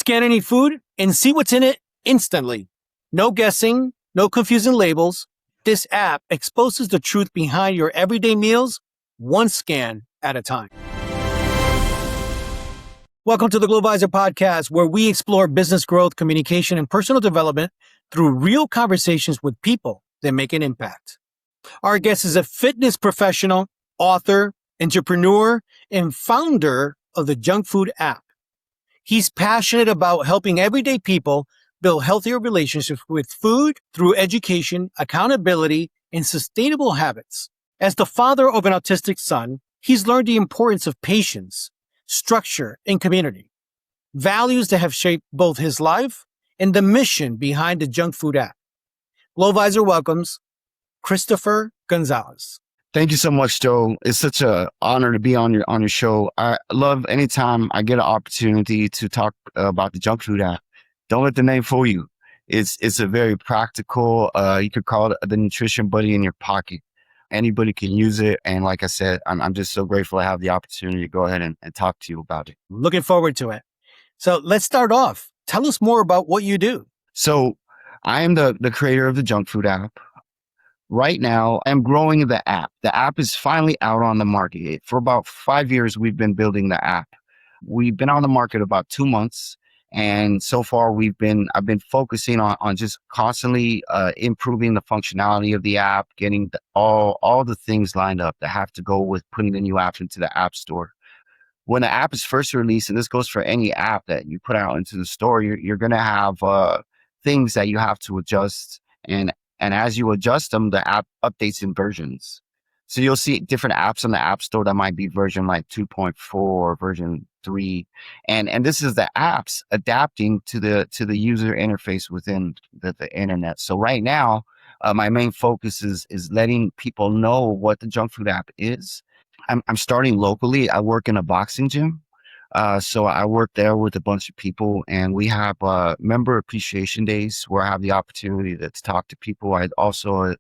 Scan any food and see what's in it instantly. No guessing, no confusing labels. This app exposes the truth behind your everyday meals, one scan at a time. Welcome to the Glovisor Podcast, where we explore business growth, communication, and personal development through real conversations with people that make an impact. Our guest is a fitness professional, author, entrepreneur, and founder of the Junk Food app. He's passionate about helping everyday people build healthier relationships with food through education, accountability, and sustainable habits. As the father of an autistic son, he's learned the importance of patience, structure, and community, values that have shaped both his life and the mission behind the Junk Food app. Glovisor welcomes Christopher Gonzales. Thank you so much, Joe. It's such an honor to be on your show. I love anytime I get an opportunity to talk about the Junk Food app. Don't let the name fool you. It's a very practical, you could call it the nutrition buddy in your pocket. Anybody can use it. And like I said, I'm just so grateful to have the opportunity to go ahead and talk to you about it. Looking forward to it. So let's start off. Tell us more about what you do. So I am the creator of the Junk Food app. Right now, I'm growing the app. The app is finally out on the market. For about 5 years, we've been building the app. We've been on the market about 2 months. And so far, I've been focusing on just constantly improving the functionality of the app, getting all the things lined up that have to go with putting the new app into the app store. When the app is first released, and this goes for any app that you put out into the store, you're going to have things that you have to adjust. And as you adjust them, the app updates in versions. So you'll see different apps on the App Store that might be version like 2.4 or version 3. And this is the apps adapting to the user interface within the internet. So right now, my main focus is letting people know what the Junk Food app is. I'm starting locally. I work in a boxing gym. So I work there with a bunch of people, and we have member appreciation days where I have the opportunity to talk to people. I also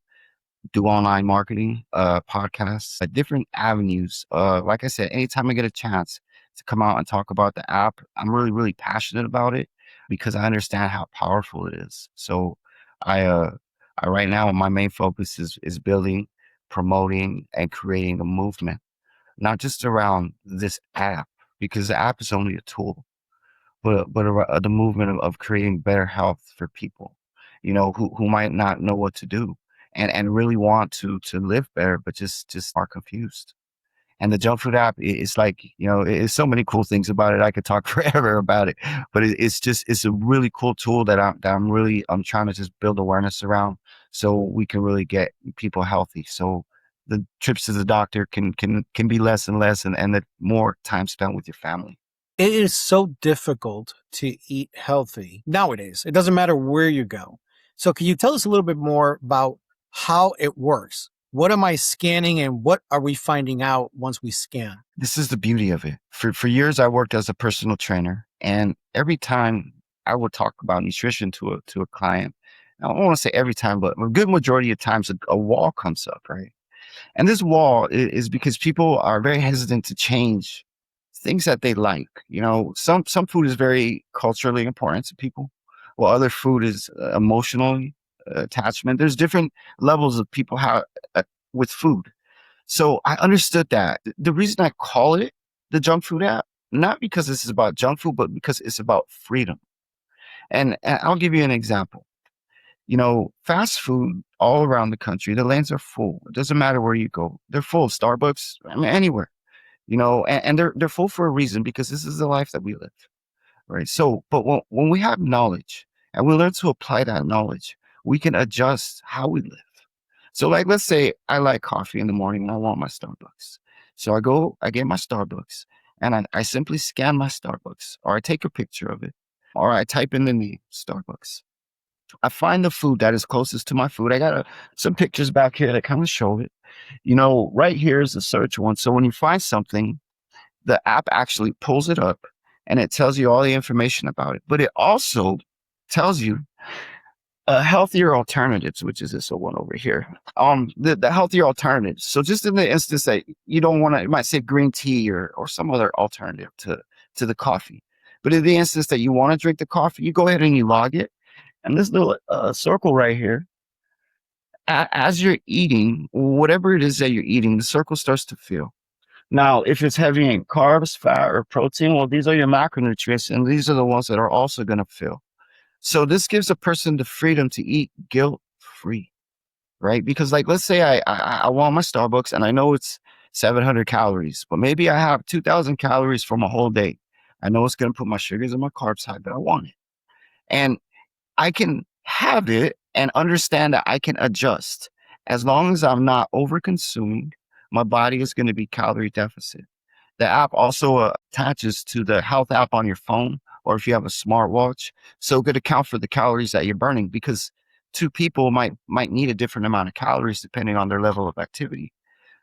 do online marketing, podcasts, different avenues. Like I said, anytime I get a chance to come out and talk about the app, I'm really, really passionate about it because I understand how powerful it is. So I right now, my main focus is building, promoting, and creating a movement, not just around this app, because the app is only a tool, but the movement of creating better health for people, who might not know what to do and really want to live better, but just are confused. And the Junk Food app is like, it's so many cool things about it. I could talk forever about it, but it's a really cool tool that I'm trying to just build awareness around so we can really get people healthy. So the trips to the doctor can be less and less, and the more time spent with your family. It is so difficult to eat healthy nowadays. It doesn't matter where you go. So can you tell us a little bit more about how it works? What am I scanning and what are we finding out once we scan? This is the beauty of it. For years, I worked as a personal trainer, and every time I would talk about nutrition to a client, I don't want to say every time, but a good majority of times a wall comes up, right? And this wall is because people are very hesitant to change things that they like. Some food is very culturally important to people, while other food is emotionally attachment. There's different levels of people with food. So I understood that. The reason I call it the Junk Food app, not because this is about junk food, but because it's about freedom. And I'll give you an example. Fast food all around the country, the lanes are full. It doesn't matter where you go. They're full. Starbucks, anywhere, and they're full for a reason, because this is the life that we live, right? So, but when we have knowledge and we learn to apply that knowledge, we can adjust how we live. So like, let's say I like coffee in the morning and I want my Starbucks. So I get my Starbucks and I simply scan my Starbucks, or I take a picture of it, or I type in the name Starbucks. I find the food that is closest to my food. I got some pictures back here that kind of show it. Right here is the search one. So when you find something, the app actually pulls it up and it tells you all the information about it. But it also tells you healthier alternatives, which is this one over here. The healthier alternatives. So just in the instance that you don't want to, you might say green tea or some other alternative to the coffee. But in the instance that you want to drink the coffee, you go ahead and you log it. And this little circle right here, as you're eating, whatever it is that you're eating, the circle starts to fill. Now, if it's heavy in carbs, fat, or protein, well, these are your macronutrients, and these are the ones that are also going to fill. So this gives a person the freedom to eat guilt-free, right? Because like, let's say I want my Starbucks and I know it's 700 calories, but maybe I have 2,000 calories from a whole day. I know it's going to put my sugars and my carbs high, but I want it. And I can have it and understand that I can adjust. As long as I'm not over consuming, my body is going to be calorie deficit. The app also attaches to the health app on your phone, or if you have a smartwatch, so it could account for the calories that you're burning, because two people might need a different amount of calories depending on their level of activity.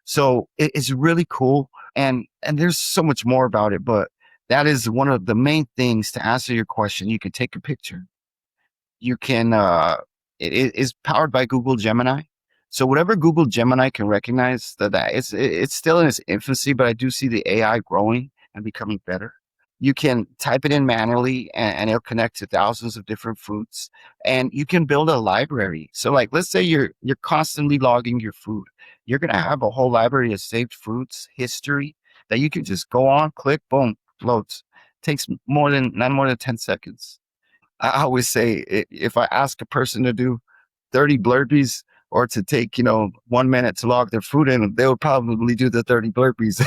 So it's really cool, and there's so much more about it, but that is one of the main things to answer your question. You can take a picture. You can it is powered by Google Gemini. So whatever Google Gemini can recognize, that it's still in its infancy, but I do see the AI growing and becoming better. You can type it in manually, and it'll connect to thousands of different foods, and you can build a library. So like, let's say you're constantly logging your food. You're going to have a whole library of saved foods history that you can just go on, click, boom, loads. Takes not more than 10 seconds. I always say, if I ask a person to do 30 burpees or to take, 1 minute to log their food in, they would probably do the 30 burpees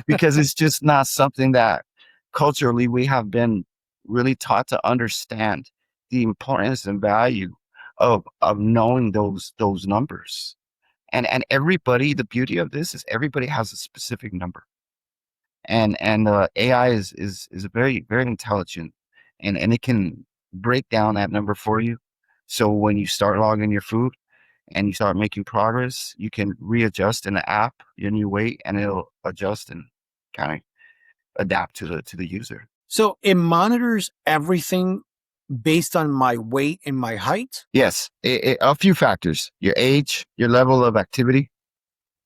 because it's just not something that culturally we have been really taught to understand the importance and value of knowing those numbers. And everybody, the beauty of this is everybody has a specific number. And AI is very, very intelligent, and it can break down that number for you. So when you start logging your food and you start making progress, you can readjust in the app your new weight, and it'll adjust and kind of adapt to the user. So it monitors everything based on my weight and my height? Yes, a few factors: your age, your level of activity,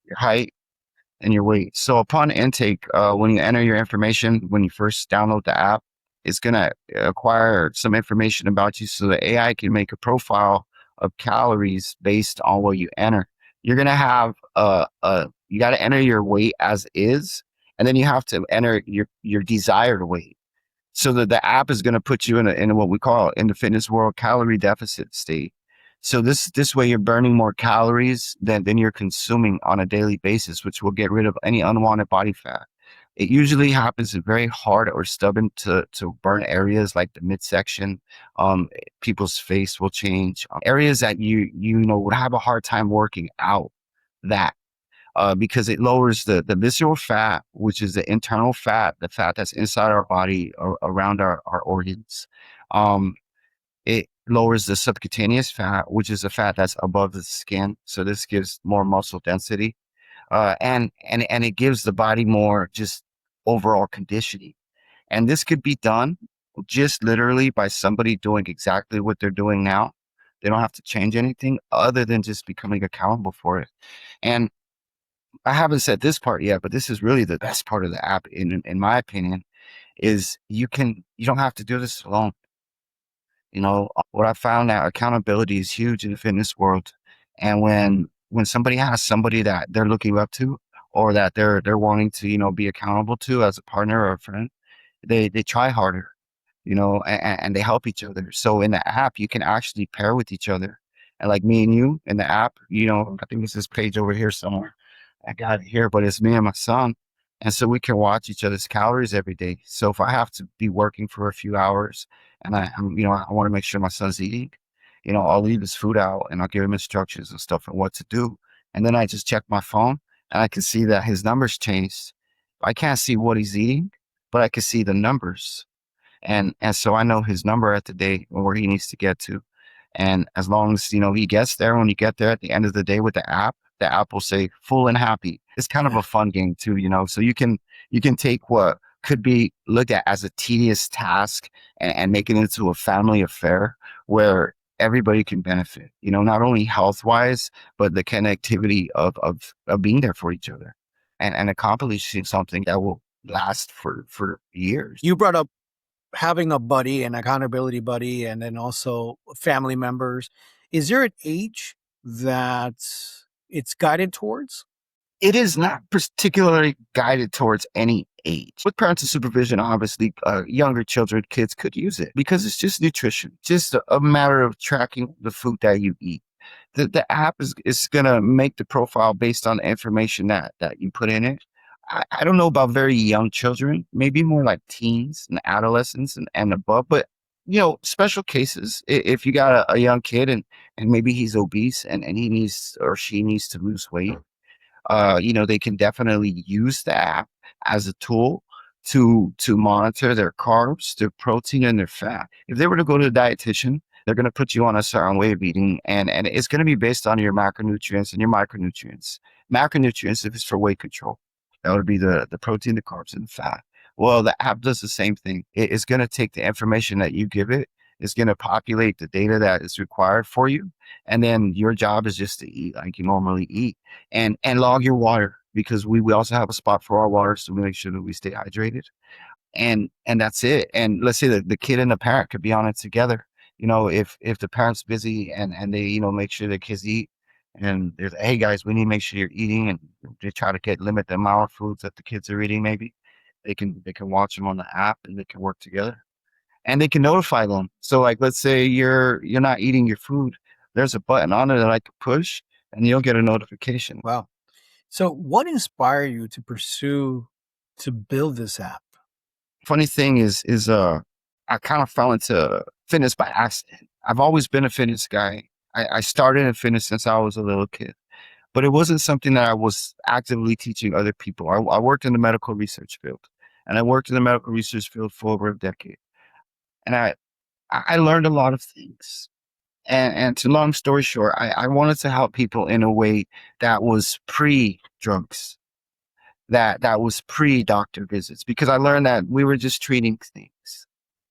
your height, and your weight. So upon intake, when you enter your information, when you first download the app, it's going to acquire some information about you, so the AI can make a profile of calories based on what you enter. You're going to have you got to enter your weight as is, and then you have to enter your desired weight. So that the app is going to put you in what we call, in the fitness world, calorie deficit state. So this way you're burning more calories than you're consuming on a daily basis, which will get rid of any unwanted body fat. It usually happens very hard or stubborn to burn areas like the midsection. People's face will change. Areas that you would have a hard time working out that. Because it lowers the visceral fat, which is the internal fat, the fat that's inside our body or around our organs. It lowers the subcutaneous fat, which is the fat that's above the skin. So this gives more muscle density, and it gives the body more just overall conditioning. And this could be done just literally by somebody doing exactly what they're doing now. They don't have to change anything other than just becoming accountable for it. And I haven't said this part yet, but this is really the best part of the app, in my opinion, is you don't have to do this alone. What I found, that accountability is huge in the fitness world. And when somebody has somebody that they're looking up to, or that they're wanting to, be accountable to as a partner or a friend, they try harder, and they help each other. So in the app, you can actually pair with each other. And like me and you in the app, I think it's this page over here somewhere. I got it here, but it's me and my son. And so we can watch each other's calories every day. So if I have to be working for a few hours and I want to make sure my son's eating, I'll leave his food out and I'll give him instructions and stuff on what to do. And then I just check my phone and I can see that his numbers changed. I can't see what he's eating, but I can see the numbers. And so I know his number at the day or where he needs to get to. And as long as, he gets there, when you get there at the end of the day with the app will say full and happy. It's kind of a fun game too, so you can take what could be looked at as a tedious task and make it into a family affair where everybody can benefit, not only health wise, but the connectivity of being there for each other and accomplishing something that will last for years. You brought up having a buddy, an accountability buddy, and then also family members, is there an age that it's guided towards? It is not particularly guided towards any age. With parental supervision, obviously, younger children, kids could use it because it's just nutrition, just a matter of tracking the food that you eat. The app is going to make the profile based on the information that you put in it. I don't know about very young children, maybe more like teens and adolescents and above, but special cases, if you got a young kid and maybe he's obese and he needs or she needs to lose weight, they can definitely use the app as a tool to monitor their carbs, their protein, and their fat. If they were to go to a dietitian, they're going to put you on a certain way of eating, and it's going to be based on your macronutrients and your micronutrients. Macronutrients, if it's for weight control, that would be the protein, the carbs, and the fat. Well, the app does the same thing. It's going to take the information that you give it. It's going to populate the data that is required for you. And then your job is just to eat like you normally eat and log your water because we also have a spot for our water. So we make sure that we stay hydrated and that's it. And let's say that the kid and the parent could be on it together. If the parent's busy and they, make sure the kids eat and there's, hey guys, we need to make sure you're eating and they try to limit the amount of foods that the kids are eating. Maybe they can watch them on the app and they can work together and they can notify them. So like, let's say you're not eating your food. There's a button on it that I can push and you'll get a notification. Wow. So what inspired you to build this app? Funny thing is I kind of fell into fitness by accident. I've always been a fitness guy. I started in fitness since I was a little kid, but it wasn't something that I was actively teaching other people. I worked in the medical research field and I worked in the medical research field for over a decade. And I learned a lot of things. And to long story short, I wanted to help people in a way that was pre-drugs, that was pre-doctor visits, because I learned that we were just treating things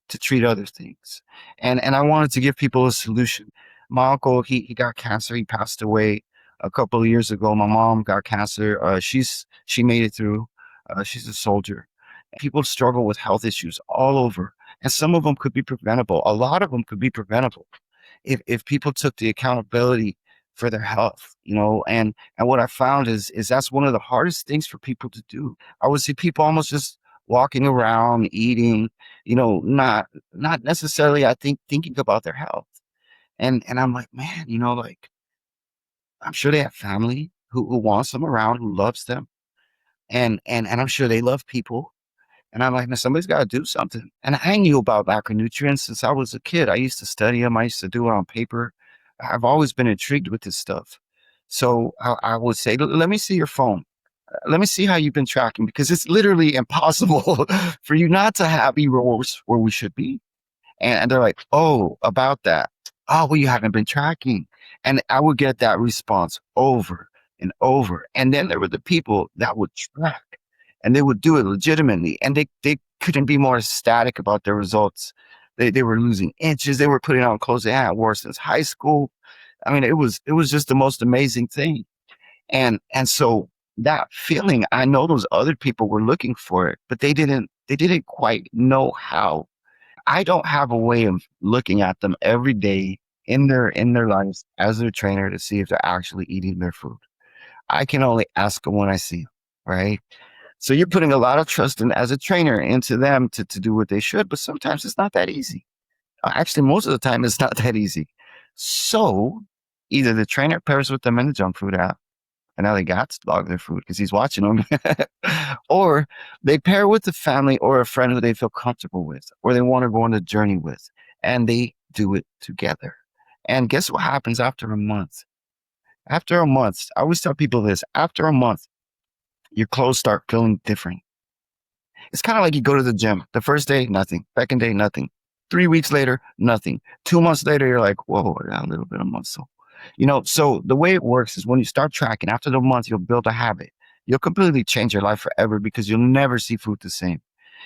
to treat other things. And I wanted to give people a solution. My uncle, he got cancer. He passed away a couple of years ago. My mom got cancer. She made it through. She's a soldier. People struggle with health issues all over. And some of them could be preventable. A lot of them could be preventable if people took the accountability for their health, and what I found is that's one of the hardest things for people to do. I would see people almost just walking around, eating, not necessarily, I think, thinking about their health. And I'm like, man, like I'm sure they have family who wants them around, who loves them. And I'm sure they love people. And I'm like, now somebody's got to do something. And I knew about macronutrients since I was a kid. I used to study them. I used to do it on paper. I've always been intrigued with this stuff. So I would say, let me see your phone. Let me see how you've been tracking, because it's literally impossible for you not to have errors where we should be. And they're like, oh, about that. Oh, well, you haven't been tracking. And I would get that response over and over. And then there were the people that would track and they would do it legitimately. And they couldn't be more ecstatic about their results. They were losing inches. They were putting on clothes they hadn't worn since high school. I mean, it was just the most amazing thing. And so that feeling, I know those other people were looking for it, but they didn't quite know how. I don't have a way of looking at them every day in their lives as their trainer to see if they're actually eating their food. I can only ask them when I see them, right? So you're putting a lot of trust in as a trainer into them to do what they should, but sometimes it's not that easy. Actually, most of the time it's not that easy. So either the trainer pairs with them in the junk food app, and now they got to log their food because he's watching them, or they pair with the family or a friend who they feel comfortable with, or they want to go on a journey with, and they do it together. And guess what happens after a month? After a month, I always tell people this, after a month, your clothes start feeling different. It's kind of like you go to the gym. The first day, nothing. Second day, nothing. 3 weeks later, nothing. 2 months later, you're like, whoa, I got a little bit of muscle. So the way it works is when you start tracking, after the month, you'll build a habit. You'll completely change your life forever because you'll never see food the same.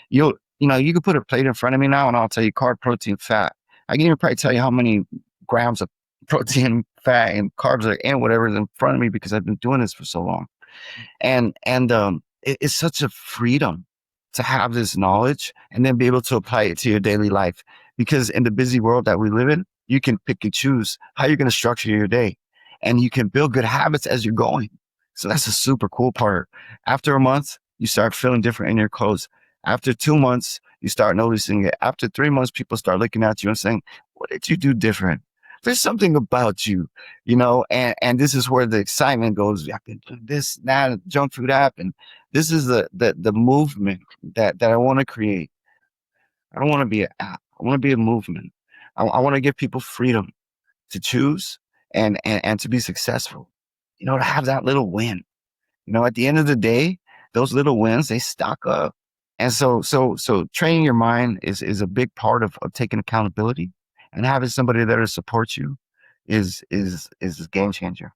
You can put a plate in front of me now and I'll tell you carb, protein, fat. I can even probably tell you how many grams of protein, fat, and carbs are in whatever's in front of me because I've been doing this for so long. And it's such a freedom to have this knowledge and then be able to apply it to your daily life. Because in the busy world that we live in, you can pick and choose how you're going to structure your day, and you can build good habits as you're going. So that's a super cool part. After a month, you start feeling different in your clothes. After 2 months, you start noticing it. After 3 months, people start looking at you and saying, what did you do different? There's something about you, and this is where the excitement goes. I can do this, that, junk food app. And this is the movement that I want to create. I don't want to be an app. I want to be a movement. I want to give people freedom to choose and to be successful, to have that little win. At the end of the day, those little wins, they stack up. And so training your mind is a big part of taking accountability, and having somebody there to support you is a game changer.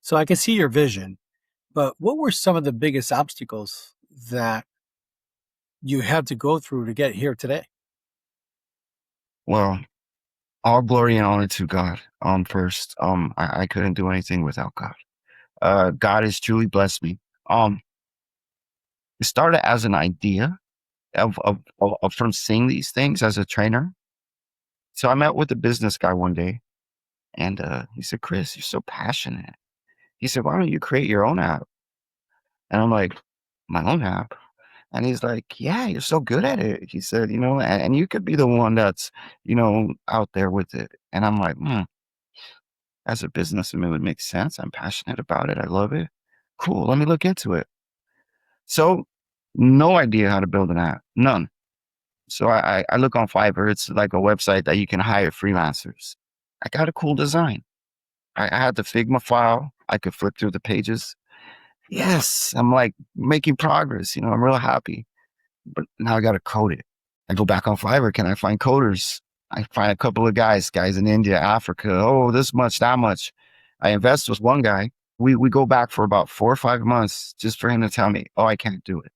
So I can see your vision, but what were some of the biggest obstacles that you had to go through to get here today? Well, all glory and honor to God. First, I couldn't do anything without God. God has truly blessed me. It started as an idea of from seeing these things as a trainer. So I met with a business guy one day, and he said, "Chris, you're so passionate." He said, "Why don't you create your own app?" And I'm like, "My own app?" And he's like, "Yeah, you're so good at it." He said, and you could be the one that's, out there with it. And I'm like, as a businessman, it would make sense. I'm passionate about it. I love it. Cool. Let me look into it. So no idea how to build an app. None. So I look on Fiverr. It's like a website that you can hire freelancers. I got a cool design. I had the Figma file. I could flip through the pages. Yes, I'm like making progress. I'm real happy. But now I got to code it. I go back on Fiverr. Can I find coders? I find a couple of guys in India, Africa. Oh, this much, that much. I invest with one guy. We go back for about 4 or 5 months just for him to tell me, oh, I can't do it.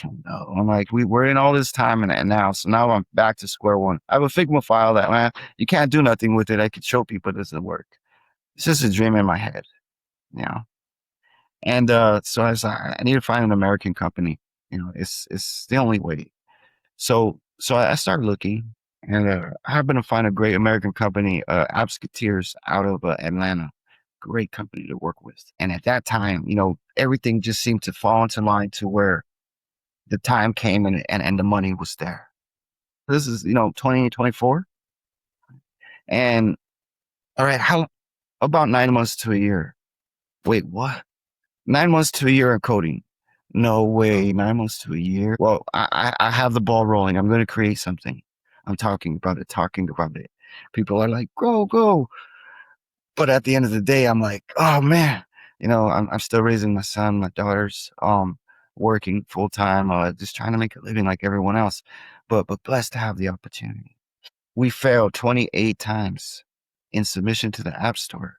No, I'm like, we're in all this time and now. So now I'm back to square one. I have a Figma file that, man, you can't do nothing with it. I could show people it doesn't work. It's just a dream in my head, you know? And so I was like, I need to find an American company. It's the only way. So I started looking, and I happened to find a great American company, Absketeers, out of Atlanta. Great company to work with. And at that time, everything just seemed to fall into line to where the time came and the money was there. This is, 2024. And all right, how about 9 months to a year? Wait, what? 9 months to a year in coding? No way, 9 months to a year. Well, I have the ball rolling. I'm going to create something. I'm talking about it. People are like, go. But at the end of the day, I'm like, oh man, I'm still raising my son, my daughters, working full time, just trying to make a living like everyone else. But blessed to have the opportunity. We failed 28 times in submission to the App Store.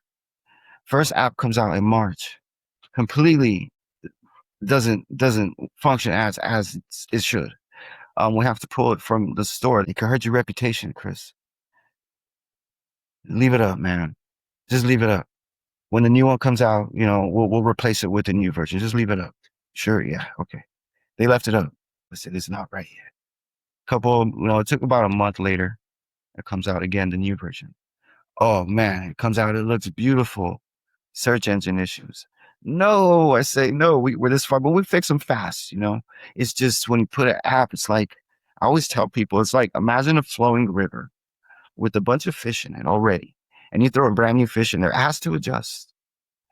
First app comes out in March, completely doesn't function as it should. We have to pull it from the store. It could hurt your reputation, Chris. Leave it up, man. Just leave it up. When the new one comes out, we'll replace it with the new version. Just leave it up. Sure, yeah, okay. They left it up. I said it's not right yet. It took about a month later. It comes out again, the new version. Oh man, it comes out. It looks beautiful. Search engine issues. No, I say no. We're this far, but we fix them fast. It's just when you put an app, it's like I always tell people, it's like imagine a flowing river with a bunch of fish in it already, and you throw a brand new fish in there. It has to adjust.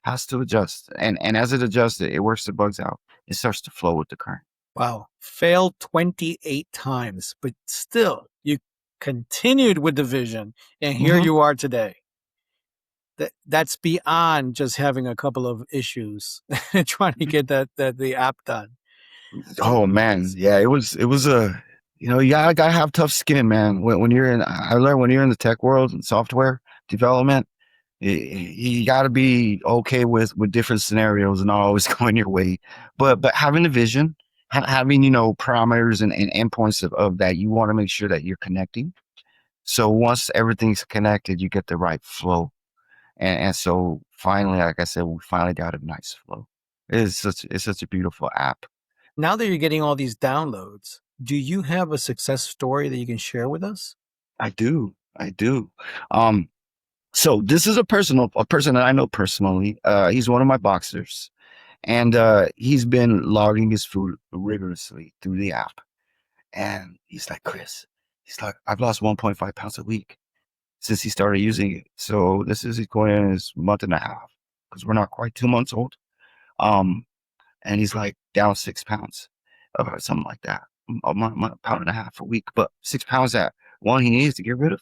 And as it adjusts, it works the bugs out. It starts to flow with the current. Wow. Failed 28 times, but still you continued with the vision, and here you are today. That's beyond just having a couple of issues trying to get the app done. Oh man, yeah, it was you gotta have tough skin, man. I learned when you're in the tech world and software development, you got to be okay with different scenarios and not always going your way. But having a vision, having parameters and endpoints of that, you want to make sure that you're connecting. So once everything's connected, you get the right flow. And so finally, like I said, we finally got a nice flow. It's such a beautiful app. Now that you're getting all these downloads, do you have a success story that you can share with us? I do. I do. Um, so this is a person that I know personally. He's one of my boxers, and he's been logging his food rigorously through the app. And he's like, Chris, he's like, I've lost 1.5 pounds a week since he started using it. So this is going in his month and a half because we're not quite 2 months old. Um, and he's like down 6 pounds or something like that, a pound and a half a week. But 6 pounds that one he needs to get rid of,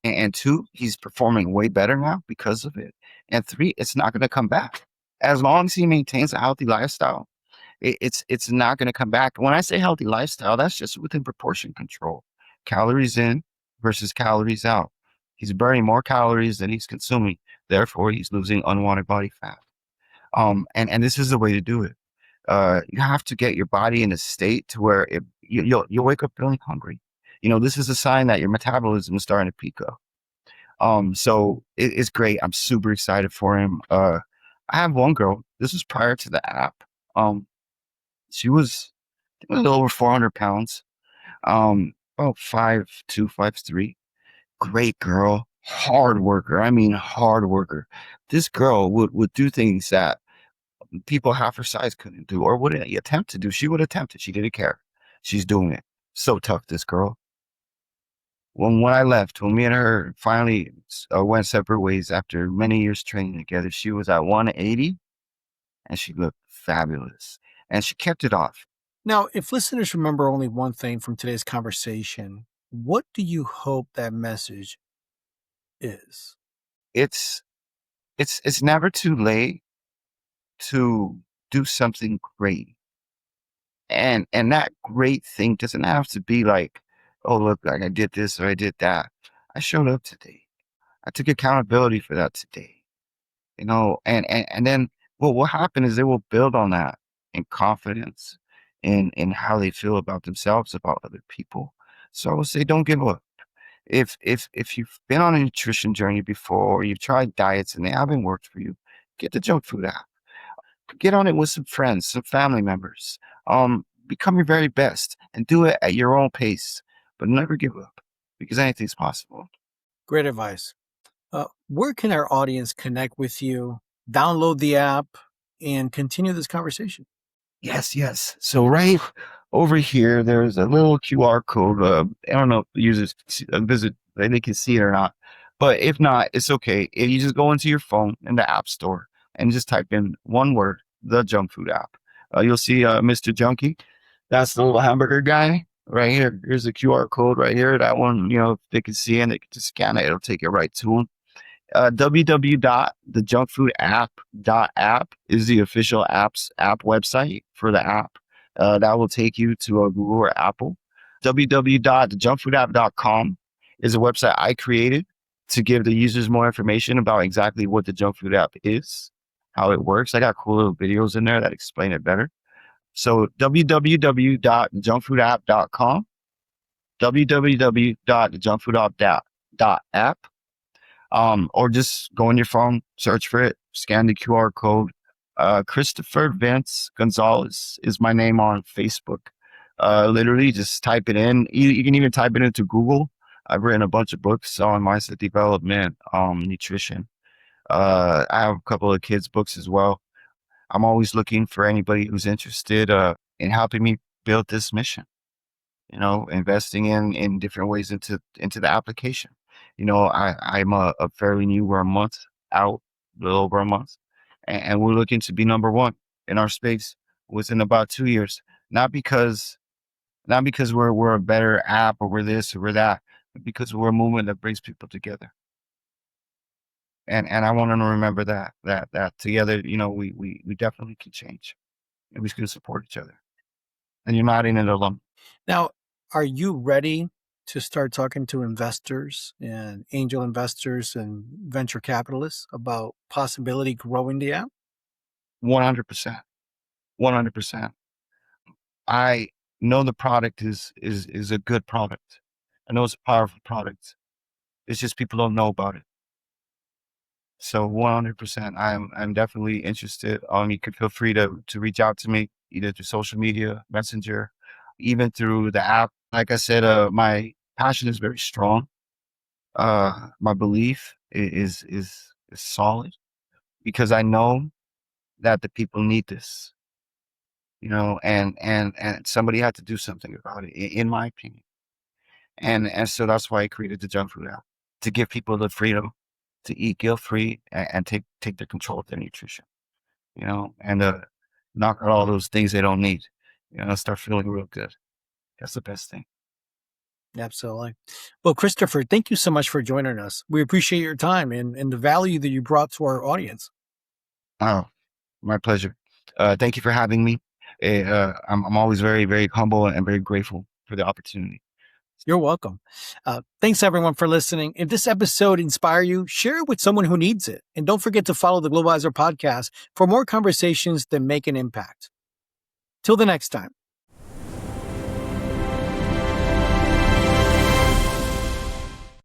and two, he's performing way better now because of it. And three, it's not going to come back as long as he maintains a healthy lifestyle. It's not going to come back. When I say healthy lifestyle, that's just within proportion control, calories in versus calories out. He's burning more calories than he's consuming. Therefore, he's losing unwanted body fat. And this is the way to do it. You have to get your body in a state to where you'll wake up feeling hungry. This is a sign that your metabolism is starting to peak up. So it's great. I'm super excited for him. I have one girl. This was prior to the app. She was a little over 400 pounds. About 5'2", 5'3". Great girl, hard worker. I mean, hard worker. This girl would do things that people half her size couldn't do or wouldn't attempt to do. She would attempt it. She didn't care. She's doing it. So tough, this girl. When I left, when me and her finally went separate ways after many years training together, she was at 180 and she looked fabulous. And she kept it off. Now, if listeners remember only one thing from today's conversation, what do you hope that message is? It's never too late to do something great. And that great thing doesn't have to be like, oh, look, like I did this or I did that. I showed up today. I took accountability for that today. And then what will happen is they will build on that in confidence in how they feel about themselves, about other people. So I would say don't give up. If you've been on a nutrition journey before or you've tried diets and they haven't worked for you, get the junk food app. Get on it with some friends, some family members. Become your very best and do it at your own pace, but never give up because anything's possible. Great advice. Where can our audience connect with you, download the app, and continue this conversation? Yes. So right over here, there's a little QR code. I don't know if users visit, they can see it or not. But if not, it's okay. If you just go into your phone in the app store and just type in one word, the junk food app. You'll see Mr. Junkie. That's the little hamburger guy right here. Here's the QR code right here. That one, if they can see it and they can just scan it, it'll take it right to them. www.thejunkfoodapp.app is the official app website for the app. That will take you to a Google or Apple. www.thejunkfoodapp.com is a website I created to give the users more information about exactly what the junk food app is, how it works. I got cool little videos in there that explain it better. So www.junkfoodapp.com, www.junkfoodapp.app. Or just go on your phone, search for it, scan the QR code. Christopher Gonzales is my name on Facebook. Literally just type it in. You can even type it into Google. I've written a bunch of books on mindset development, nutrition. I have a couple of kids' books as well. I'm always looking for anybody who's interested in helping me build this mission. Investing in different ways into the application. I'm a fairly new, we're a month out, a little over a month, and we're looking to be number one in our space within about 2 years. Not because we're a better app or we're this or we're that, but because we're a movement that brings people together. And I want them to remember that together, we definitely can change and we can support each other. And you're not in it alone. Now, are you ready to start talking to investors and angel investors and venture capitalists about possibility growing the app? 100%. 100%. I know the product is a good product. I know it's a powerful product. It's just people don't know about it. So 100%, I'm definitely interested. You can feel free to reach out to me. either through social media, Messenger, even through the app. Like I said, my passion is very strong. My belief is solid because I know that the people need this, and somebody had to do something about it, in my opinion. And so that's why I created the junk food app, to give people the freedom to eat guilt free and take the control of their nutrition, and knock out all those things they don't need, start feeling real good. That's the best thing. Absolutely. Well, Christopher, thank you so much for joining us. We appreciate your time and the value that you brought to our audience. Oh, my pleasure. Thank you for having me. I'm always very, very humble and very grateful for the opportunity. You're welcome. Thanks, everyone, for listening. If this episode inspired you, share it with someone who needs it. And don't forget to follow the Glovisor Podcast for more conversations that make an impact. Till the next time.